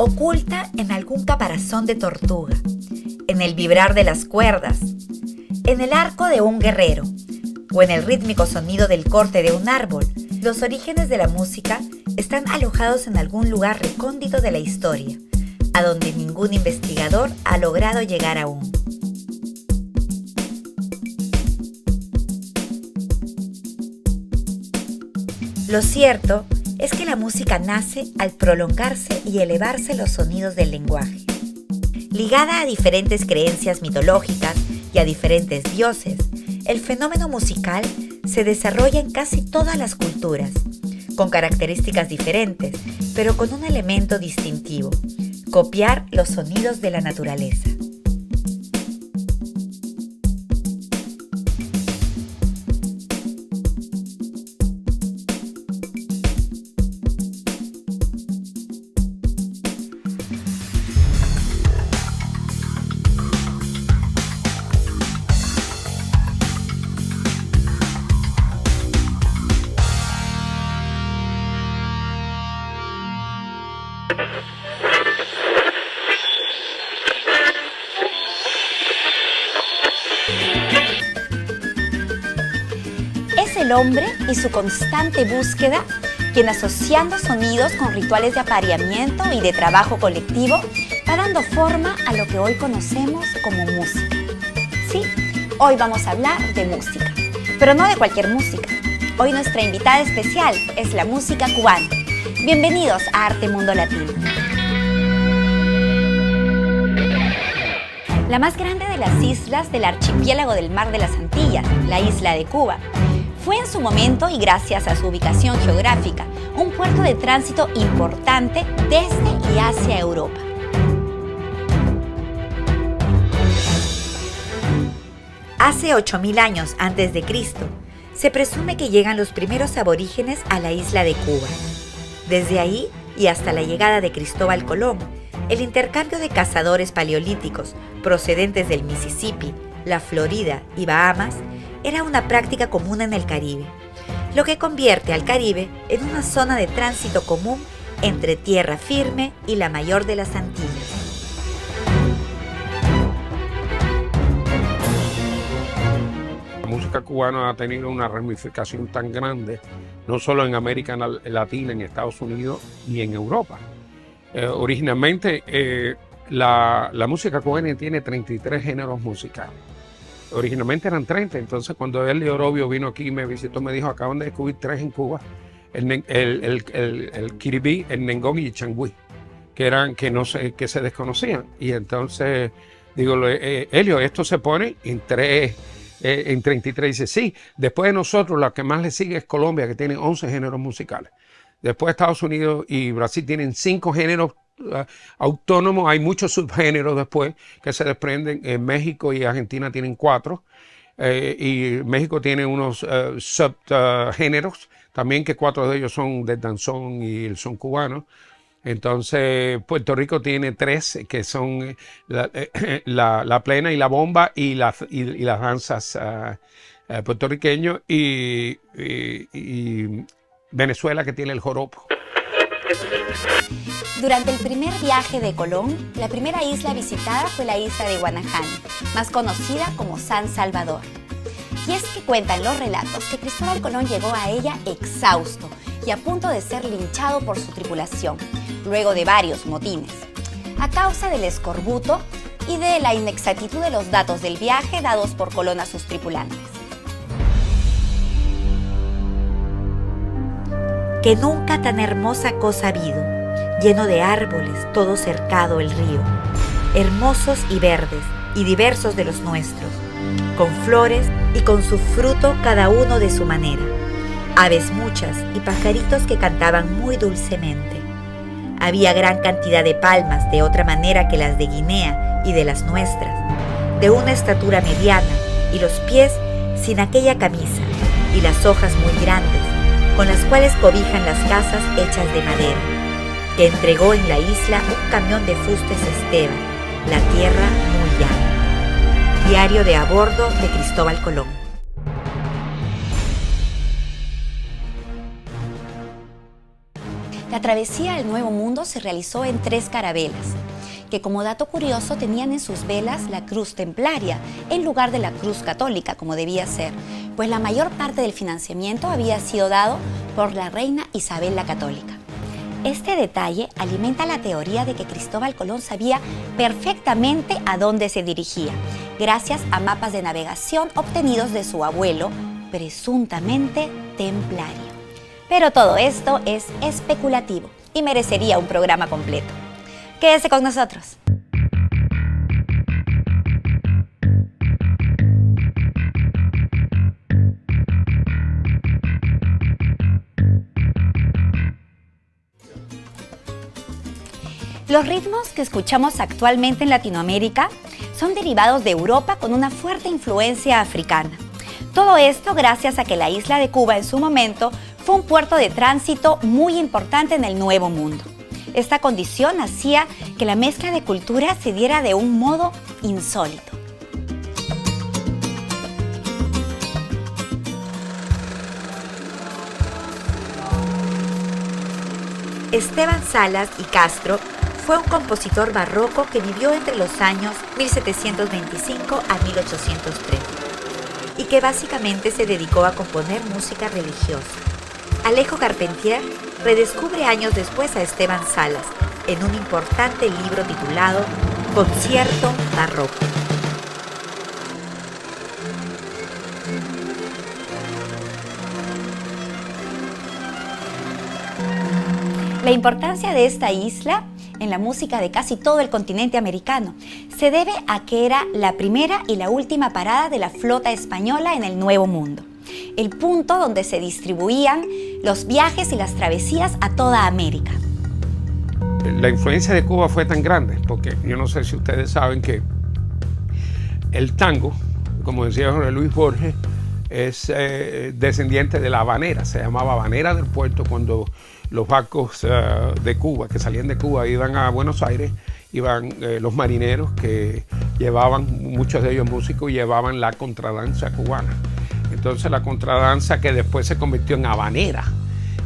oculta en algún caparazón de tortuga, en el vibrar de las cuerdas, en el arco de un guerrero o en el rítmico sonido del corte de un árbol. Los orígenes de la música están alojados en algún lugar recóndito de la historia, a donde ningún investigador ha logrado llegar aún. Lo cierto es que la música nace al prolongarse y elevarse los sonidos del lenguaje. Ligada a diferentes creencias mitológicas y a diferentes dioses, el fenómeno musical se desarrolla en casi todas las culturas, con características diferentes, pero con un elemento distintivo: copiar los sonidos de la naturaleza. Es el hombre y su constante búsqueda quien, asociando sonidos con rituales de apareamiento y de trabajo colectivo, va dando forma a lo que hoy conocemos como música. Sí, hoy vamos a hablar de música, pero no de cualquier música. Hoy nuestra invitada especial es la música cubana. Bienvenidos a Arte Mundo Latino. La más grande de las islas del archipiélago del Mar de las Antillas, la isla de Cuba, fue en su momento, y gracias a su ubicación geográfica, un puerto de tránsito importante desde y hacia Europa. Hace 8.000 años antes de Cristo, se presume que llegan los primeros aborígenes a la isla de Cuba. Desde ahí y hasta la llegada de Cristóbal Colón, el intercambio de cazadores paleolíticos procedentes del Mississippi, la Florida y Bahamas era una práctica común en el Caribe, lo que convierte al Caribe en una zona de tránsito común entre tierra firme y la mayor de las Antillas. La música cubana ha tenido una ramificación tan grande, no solo en América Latina, en Estados Unidos y en Europa. Originalmente, la música cubana tiene 33 géneros musicales. Originalmente eran 30, entonces cuando Elio Orobio vino aquí y me visitó, me dijo: acaban de descubrir 3 en Cuba, el quiribí, el nengón y el changüí, que se desconocían. Y entonces digo, Elio, esto se pone en 33. Dice, sí. Después de nosotros, la que más le sigue es Colombia, que tiene 11 géneros musicales. Después Estados Unidos y Brasil tienen 5 géneros autónomos. Hay muchos subgéneros después que se desprenden. En México y Argentina tienen 4. Y México tiene unos subgéneros también, que 4 de ellos son del danzón y el son cubano. Entonces Puerto Rico tiene 3, que son la plena y la bomba y las danzas puertorriqueños, y Venezuela, que tiene el joropo. Durante el primer viaje de Colón, la primera isla visitada fue la isla de Guanajani, más conocida como San Salvador. Y es que cuentan los relatos que Cristóbal Colón llegó a ella exhausto y a punto de ser linchado por su tripulación, luego de varios motines, a causa del escorbuto y de la inexactitud de los datos del viaje dados por Colón a sus tripulantes. Que nunca tan hermosa cosa habido, lleno de árboles, todo cercado el río, hermosos y verdes, y diversos de los nuestros, con flores y con su fruto cada uno de su manera, aves muchas y pajaritos que cantaban muy dulcemente. Había gran cantidad de palmas de otra manera que las de Guinea y de las nuestras, de una estatura mediana, y los pies sin aquella camisa, y las hojas muy grandes, con las cuales cobijan las casas hechas de madera, que entregó en la isla un camión de fustes Esteban, la tierra muy llana. Diario de a bordo de Cristóbal Colón. La travesía al Nuevo Mundo se realizó en 3 carabelas, que como dato curioso tenían en sus velas la cruz templaria en lugar de la cruz católica, como debía ser, pues la mayor parte del financiamiento había sido dado por la reina Isabel la Católica. Este detalle alimenta la teoría de que Cristóbal Colón sabía perfectamente a dónde se dirigía, gracias a mapas de navegación obtenidos de su abuelo, presuntamente templario. Pero todo esto es especulativo y merecería un programa completo. Quédese con nosotros. Los ritmos que escuchamos actualmente en Latinoamérica son derivados de Europa con una fuerte influencia africana. Todo esto gracias a que la isla de Cuba en su momento fue un puerto de tránsito muy importante en el Nuevo Mundo. Esta condición hacía que la mezcla de culturas se diera de un modo insólito. Esteban Salas y Castro fue un compositor barroco que vivió entre los años 1725 a 1803 y que básicamente se dedicó a componer música religiosa. Alejo Carpentier redescubre años después a Esteban Salas en un importante libro titulado Concierto Barroco. La importancia de esta isla en la música de casi todo el continente americano se debe a que era la primera y la última parada de la flota española en el Nuevo Mundo, el punto donde se distribuían los viajes y las travesías a toda América. La influencia de Cuba fue tan grande, porque yo no sé si ustedes saben que el tango, como decía Jorge Luis Borges, es descendiente de la habanera, se llamaba habanera del puerto cuando los barcos de Cuba, que salían de Cuba, iban a Buenos Aires, iban los marineros que llevaban, muchos de ellos músicos, llevaban la contradanza cubana. Entonces la contradanza que después se convirtió en habanera.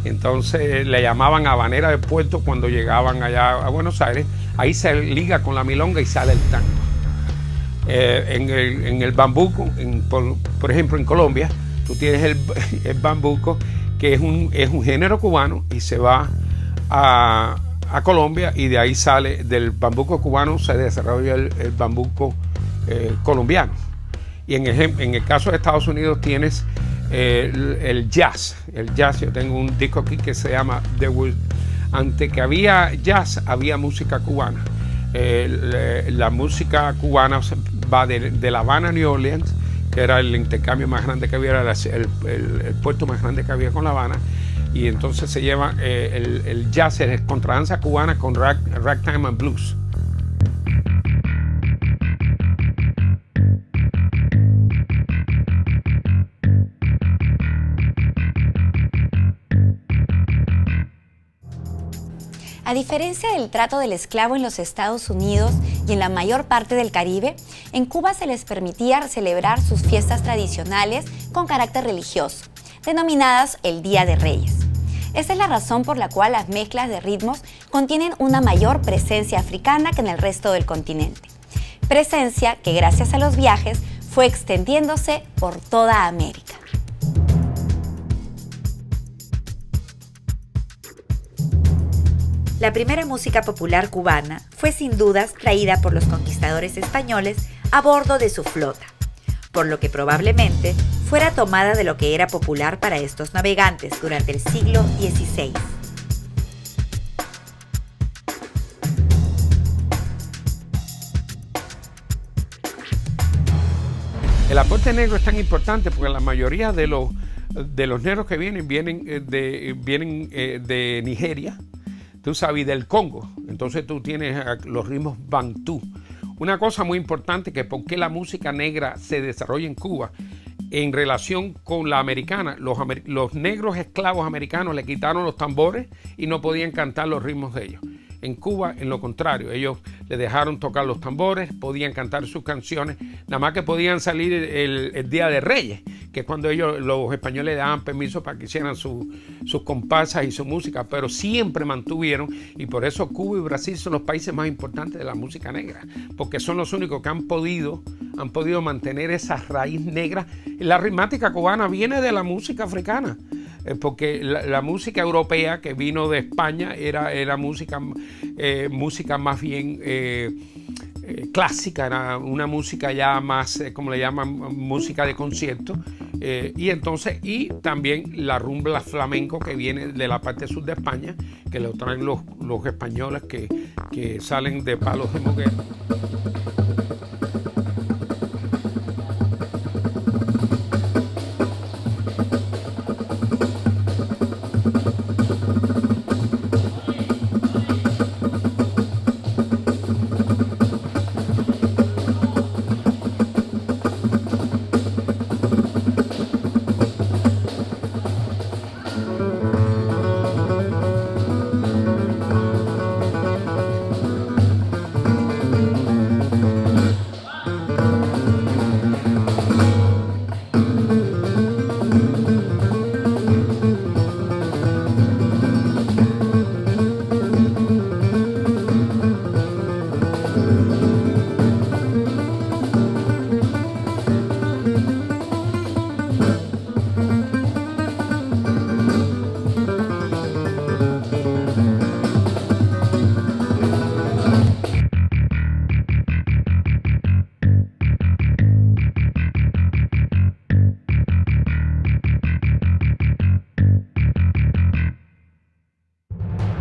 Entonces le llamaban habanera del puerto cuando llegaban allá a Buenos Aires. Ahí se liga con la milonga y sale el tango. En el bambuco, por ejemplo en Colombia, tú tienes el bambuco, que es un género cubano y se va a Colombia y de ahí sale, del bambuco cubano se desarrolla el bambuco colombiano. Y en el caso de Estados Unidos tienes el jazz. El jazz, yo tengo un disco aquí que se llama The World. Antes que había jazz, había música cubana. La música cubana va de La Habana a New Orleans, que era el intercambio más grande que había, era el puerto más grande que había con La Habana, y entonces se lleva el jazz, es contradanza cubana con ragtime and blues. A diferencia del trato del esclavo en los Estados Unidos y en la mayor parte del Caribe, en Cuba se les permitía celebrar sus fiestas tradicionales con carácter religioso, denominadas el Día de Reyes. Esta es la razón por la cual las mezclas de ritmos contienen una mayor presencia africana que en el resto del continente. Presencia que gracias a los viajes fue extendiéndose por toda América. La primera música popular cubana fue sin dudas traída por los conquistadores españoles a bordo de su flota, por lo que probablemente fuera tomada de lo que era popular para estos navegantes durante el siglo XVI. El aporte negro es tan importante porque la mayoría de los negros que vienen de Nigeria, tú sabes, del Congo. Entonces tú tienes los ritmos bantú. Una cosa muy importante que por qué la música negra se desarrolla en Cuba en relación con la americana. Los negros esclavos americanos le quitaron los tambores y no podían cantar los ritmos de ellos. En Cuba, en lo contrario, ellos le dejaron tocar los tambores, podían cantar sus canciones, nada más que podían salir el Día de Reyes, que cuando los españoles le daban permiso para que hicieran sus comparsas y su música, pero siempre mantuvieron, y por eso Cuba y Brasil son los países más importantes de la música negra, porque son los únicos que han podido mantener esa raíz negra. La ritmática cubana viene de la música africana, porque la música europea que vino de España era música más bien clásica, era una música ya más, como le llaman, música de concierto, y también la rumba flamenco que viene de la parte sur de España, que lo traen los españoles que salen de Palos de Moguer.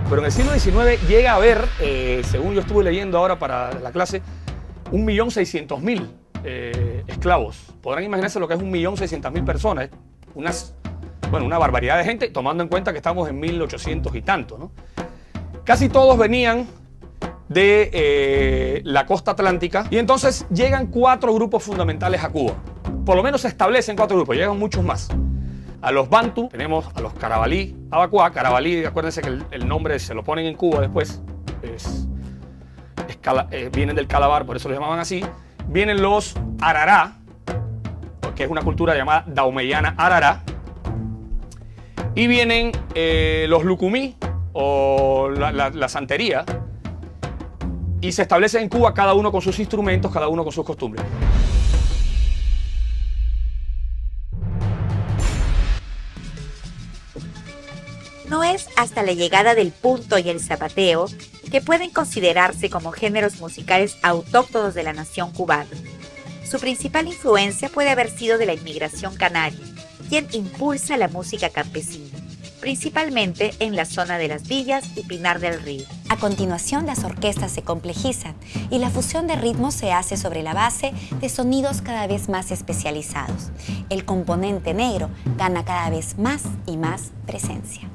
Pero en el siglo XIX llega a haber, según yo estuve leyendo ahora para la clase, 1.600.000 esclavos. Podrán imaginarse lo que es 1.600.000 personas. Una barbaridad de gente, tomando en cuenta que estamos en 1800 y tanto, ¿no? Casi todos venían de la costa atlántica, y entonces llegan 4 grupos fundamentales a Cuba. Por lo menos se establecen 4 grupos, llegan muchos más. A los Bantu, tenemos a los Carabalí, Abacuá. Carabalí, acuérdense que el nombre se lo ponen en Cuba después, vienen del Calabar, por eso lo llamaban así. Vienen los Arará, que es una cultura llamada daumeyana Arará. Y vienen los Lucumí, o la santería, y se establecen en Cuba cada uno con sus instrumentos, cada uno con sus costumbres. No es hasta la llegada del punto y el zapateo que pueden considerarse como géneros musicales autóctonos de la nación cubana. Su principal influencia puede haber sido de la inmigración canaria, quien impulsa la música campesina, principalmente en la zona de Las Villas y Pinar del Río. A continuación, las orquestas se complejizan y la fusión de ritmos se hace sobre la base de sonidos cada vez más especializados. El componente negro gana cada vez más y más presencia.